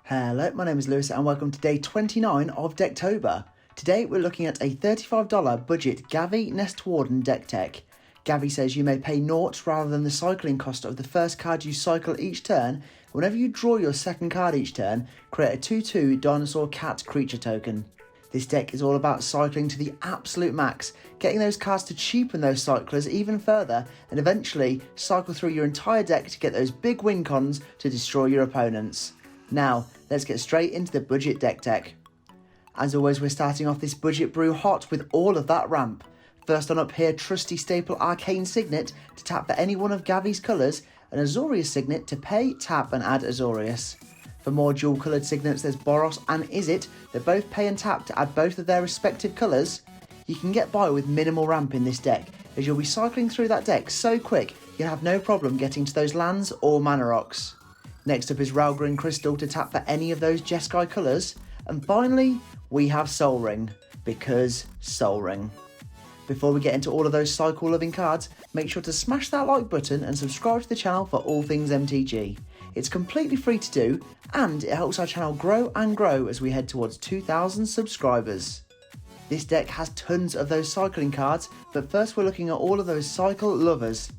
Hello, my name is Lewis and welcome to day 29 of Decktober. Today we're looking at a $35 budget Gavi Nest Warden deck tech. Gavi says you may pay naught rather than the cycling cost of the first card you cycle each turn. Whenever you draw your second card each turn, create a 2/2 dinosaur cat creature token. This deck is all about cycling to the absolute max, getting those cards to cheapen those cyclers even further, and eventually cycle through your entire deck to get those big Wincons to destroy your opponents. Now, let's get straight into the budget deck tech. As always, we're starting off this budget brew hot with all of that ramp. First on up here, trusty staple Arcane Signet to tap for any one of Gavi's colours, and Azorius Signet to pay, tap and add Azorius. For more dual coloured signets, there's Boros and Izzet that both pay and tap to add both of their respective colours. You can get by with minimal ramp in this deck, as you'll be cycling through that deck so quick you'll have no problem getting to those lands or mana rocks. Next up is Ralgrin Crystal to tap for any of those Jeskai colours. And finally, we have Sol Ring, because Sol Ring. Before we get into all of those cycle loving cards, make sure to smash that like button and subscribe to the channel for all things MTG. It's completely free to do, and it helps our channel grow and grow as we head towards 2,000 subscribers. This deck has tons of those cycling cards, but first we're looking at all of those cycle lovers.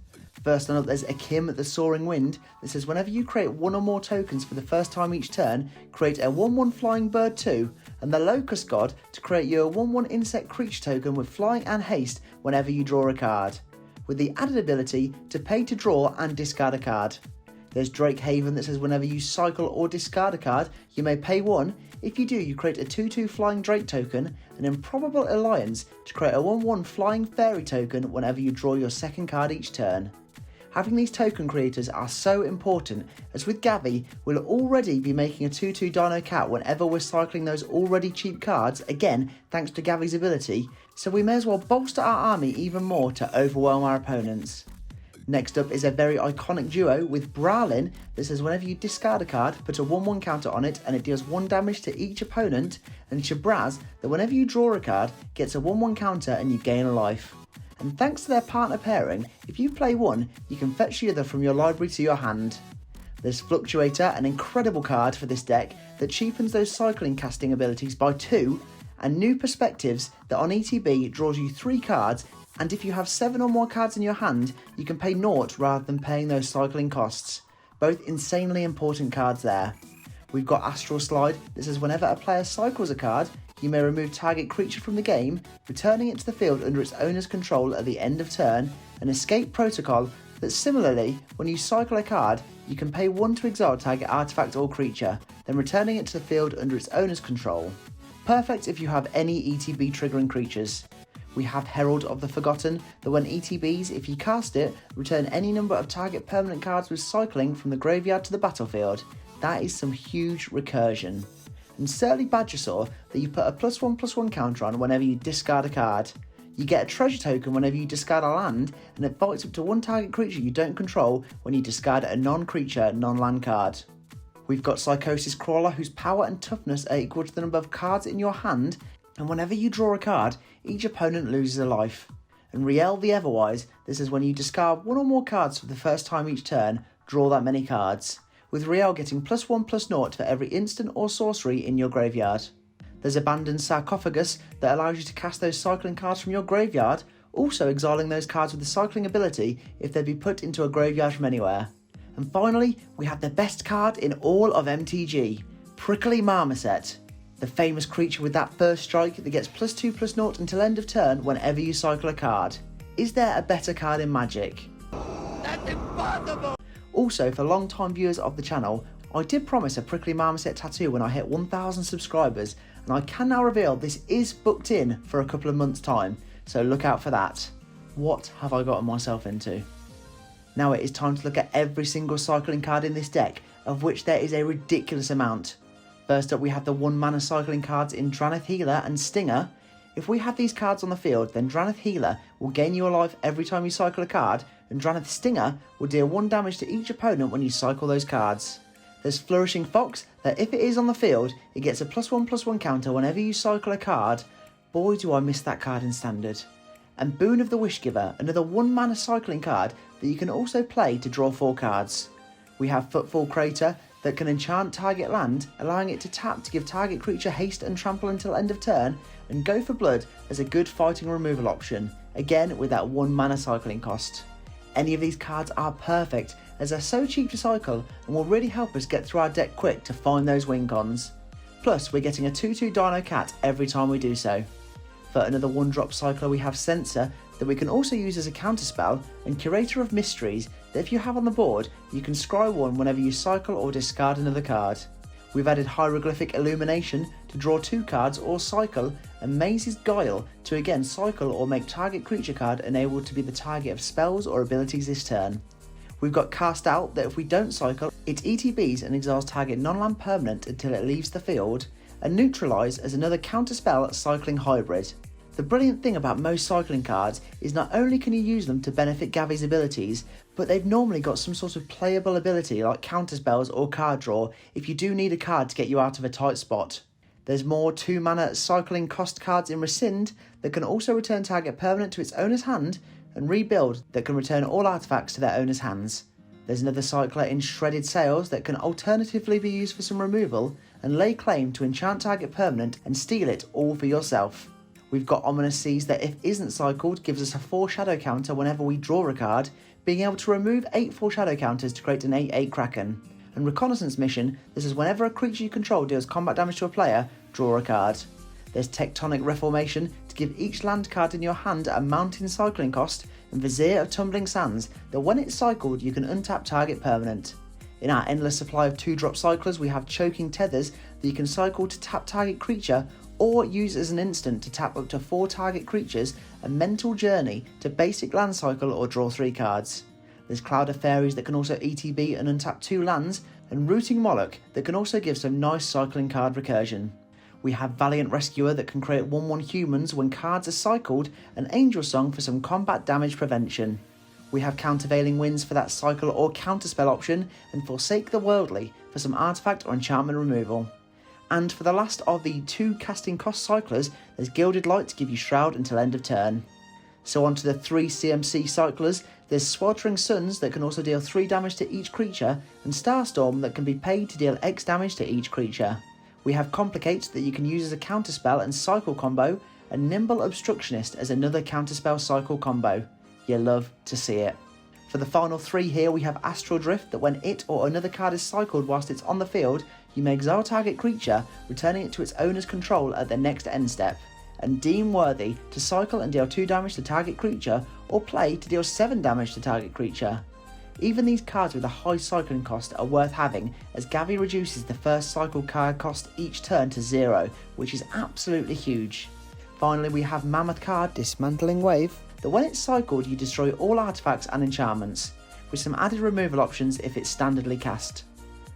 First on up, there's Akim the Soaring Wind that says whenever you create one or more tokens for the first time each turn, create a 1/1 Flying Bird 2, and the Locust God to create you a 1/1 Insect Creature token with Flying and Haste whenever you draw a card, with the added ability to pay to draw and discard a card. There's Drake Haven that says whenever you cycle or discard a card, you may pay 1. If you do, you create a 2/2 Flying Drake token, an Improbable Alliance to create a 1/1 Flying Fairy token whenever you draw your second card each turn. Having these token creators are so important, as with Gavi, we'll already be making a 2/2 Dino Cat whenever we're cycling those already cheap cards, again thanks to Gavi's ability, so we may as well bolster our army even more to overwhelm our opponents. Next up is a very iconic duo with Bralin that says whenever you discard a card, put a 1/1 counter on it and it deals 1 damage to each opponent, and Shabraz that whenever you draw a card, gets a 1/1 counter and you gain a life. And thanks to their partner pairing, if you play one, you can fetch the other from your library to your hand. There's Fluctuator, an incredible card for this deck that cheapens those cycling casting abilities by 2, and New Perspectives that on ETB draws you 3 cards, and if you have 7 or more cards in your hand, you can pay naught rather than paying those cycling costs. Both insanely important cards there. We've got Astral Slide that says whenever a player cycles a card, you may remove target creature from the game, returning it to the field under its owner's control at the end of turn, and Escape Protocol that similarly, when you cycle a card, you can pay 1 to exile target artifact or creature, then returning it to the field under its owner's control. Perfect if you have any ETB triggering creatures. We have Herald of the Forgotten that when ETBs, if you cast it, return any number of target permanent cards with cycling from the graveyard to the battlefield. That is some huge recursion. And Surly Badgersaw that you put a +1/+1 counter on whenever you discard a card. You get a treasure token whenever you discard a land, and it bites up to 1 target creature you don't control when you discard a non-creature, non-land card. We've got Psychosis Crawler whose power and toughness are equal to the number of cards in your hand, and whenever you draw a card, each opponent loses a life. And Riel the Everwise, this is when you discard 1 or more cards for the first time each turn, draw that many cards, with Riel getting +1/+0 for every instant or sorcery in your graveyard. There's Abandoned Sarcophagus that allows you to cast those cycling cards from your graveyard, also exiling those cards with the cycling ability if they be put into a graveyard from anywhere. And finally, we have the best card in all of MTG, Prickly Marmoset, the famous creature with that first strike that gets +2/+0 until end of turn whenever you cycle a card. Is there a better card in Magic? That's impossible! Also, for long-time viewers of the channel, I did promise a Prickly Marmoset tattoo when I hit 1,000 subscribers, and I can now reveal this is booked in for a couple of months' time, so look out for that. What have I gotten myself into? Now it is time to look at every single cycling card in this deck, of which there is a ridiculous amount. First up, we have the 1-mana cycling cards in Drannith Healer and Stinger. If we have these cards on the field, then Drannith Healer will gain you a life every time you cycle a card, and Drannith Stinger will deal 1 damage to each opponent when you cycle those cards. There's Flourishing Fox that if it is on the field, it gets a +1/+1 counter whenever you cycle a card. Boy do I miss that card in Standard. And Boon of the Wishgiver, another 1-mana cycling card that you can also play to draw 4 cards. We have Footfall Crater that can enchant target land, allowing it to tap to give target creature haste and trample until end of turn, and Go for Blood as a good fighting removal option, again with that 1 mana cycling cost. Any of these cards are perfect as they're so cheap to cycle and will really help us get through our deck quick to find those Wincons. Plus we're getting a 2/2 Dino Cat every time we do so. For another 1-drop cycler we have Censor that we can also use as a counterspell, and Curator of Mysteries that if you have on the board you can scry 1 whenever you cycle or discard another card. We've added Hieroglyphic Illumination to draw 2 cards or cycle, and Maze's Guile to again cycle or make target creature card enabled to be the target of spells or abilities this turn. We've got Cast Out that if we don't cycle, it ETBs and exiles target non-land permanent until it leaves the field, and Neutralize as another counterspell cycling hybrid. The brilliant thing about most cycling cards is not only can you use them to benefit Gavi's abilities, but they've normally got some sort of playable ability like counterspells or card draw if you do need a card to get you out of a tight spot. There's more 2 mana cycling cost cards in Rescind that can also return target permanent to its owner's hand, and Rebuild that can return all artifacts to their owner's hands. There's another cycler in Shredded Sails that can alternatively be used for some removal and lay claim to enchant target permanent and steal it all for yourself. We've got Ominous Seas that if isn't cycled gives us a 4 shadow counter whenever we draw a card, being able to remove 8 4 shadow counters to create an 8/8 Kraken. And Reconnaissance Mission, this is whenever a creature you control deals combat damage to a player, draw a card. There's Tectonic Reformation to give each land card in your hand a mountain cycling cost, and Vizier of Tumbling Sands that when it's cycled you can untap target permanent. In our endless supply of 2-drop cyclers we have Choking Tethers that you can cycle to tap target creature or use as an instant to tap up to 4 target creatures, and Mental Journey to basic land cycle or draw 3 cards. There's Cloud of Fairies that can also ETB and untap 2 lands, and Rooting Moloch that can also give some nice cycling card recursion. We have Valiant Rescuer that can create 1/1 humans when cards are cycled, and Angel Song for some combat damage prevention. We have Countervailing Winds for that cycle or counterspell option, and Forsake the Worldly for some artifact or enchantment removal. And for the last of the 2 casting cost cyclers, there's Gilded Light to give you Shroud until end of turn. So on to the 3 CMC cyclers, there's Sweltering Suns that can also deal 3 damage to each creature, and Starstorm that can be paid to deal X damage to each creature. We have Complicate that you can use as a counterspell and cycle combo, and Nimble Obstructionist as another counterspell cycle combo. You love to see it. For the final 3 here we have Astral Drift that when it or another card is cycled whilst it's on the field, you may exile target creature, returning it to its owner's control at the next end step, and Deem Worthy to cycle and deal 2 damage to target creature, or play to deal 7 damage to target creature. Even these cards with a high cycling cost are worth having, as Gavi reduces the first cycle card cost each turn to 0, which is absolutely huge. Finally we have Mammoth card Dismantling Wave, that when it's cycled you destroy all artifacts and enchantments, with some added removal options if it's standardly cast.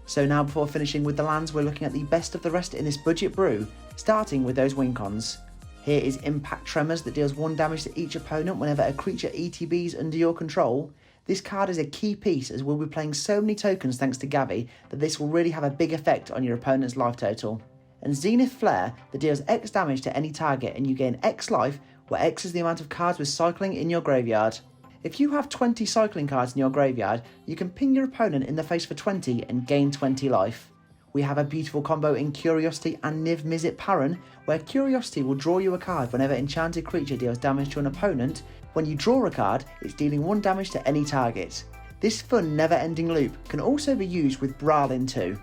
So now before finishing with the lands we're looking at the best of the rest in this budget brew, starting with those Wincons. Here is Impact Tremors that deals 1 damage to each opponent whenever a creature ETBs under your control. This card is a key piece as we'll be playing so many tokens thanks to Gavi that this will really have a big effect on your opponent's life total. And Zenith Flare that deals X damage to any target and you gain X life, where X is the amount of cards with cycling in your graveyard. If you have 20 cycling cards in your graveyard, you can ping your opponent in the face for 20 and gain 20 life. We have a beautiful combo in Curiosity and Niv Mizzet Parun, where Curiosity will draw you a card whenever enchanted creature deals damage to an opponent. When you draw a card, it's dealing 1 damage to any target. This fun never-ending loop can also be used with Bralin too.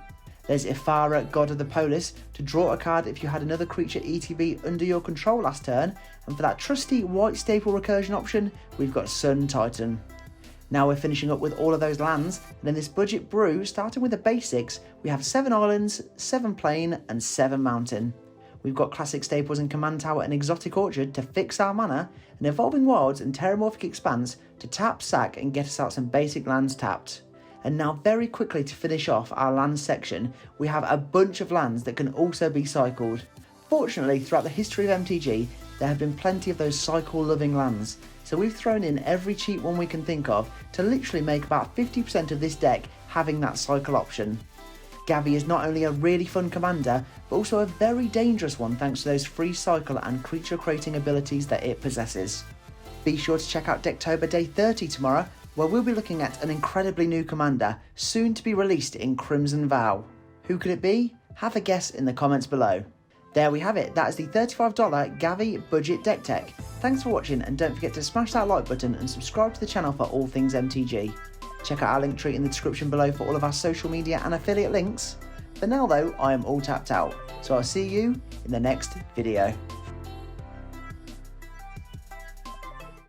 There's Ifara, God of the Polis, to draw a card if you had another creature ETB under your control last turn, and for that trusty white staple recursion option, we've got Sun Titan. Now we're finishing up with all of those lands, and in this budget brew, starting with the basics, we have 7 islands, 7 plain, and 7 mountain. We've got classic staples in Command Tower and Exotic Orchard to fix our mana, and Evolving Wilds and Terramorphic Expanse to tap, sack, and get us out some basic lands tapped. And now very quickly to finish off our land section, we have a bunch of lands that can also be cycled. Fortunately, throughout the history of MTG, there have been plenty of those cycle-loving lands, so we've thrown in every cheap one we can think of to literally make about 50% of this deck having that cycle option. Gavi is not only a really fun commander, but also a very dangerous one thanks to those free cycle and creature creating abilities that it possesses. Be sure to check out Decktober Day 30 tomorrow, where we'll be looking at an incredibly new commander soon to be released in Crimson Vow. Who could it be? Have a guess in the comments below. There we have it, that is the $35 Gavi budget deck tech. Thanks for watching, and don't forget to smash that like button and subscribe to the channel for all things MTG. Check out our link tree in the description below for all of our social media and affiliate links. For now though, I am all tapped out, so I'll see you in the next video.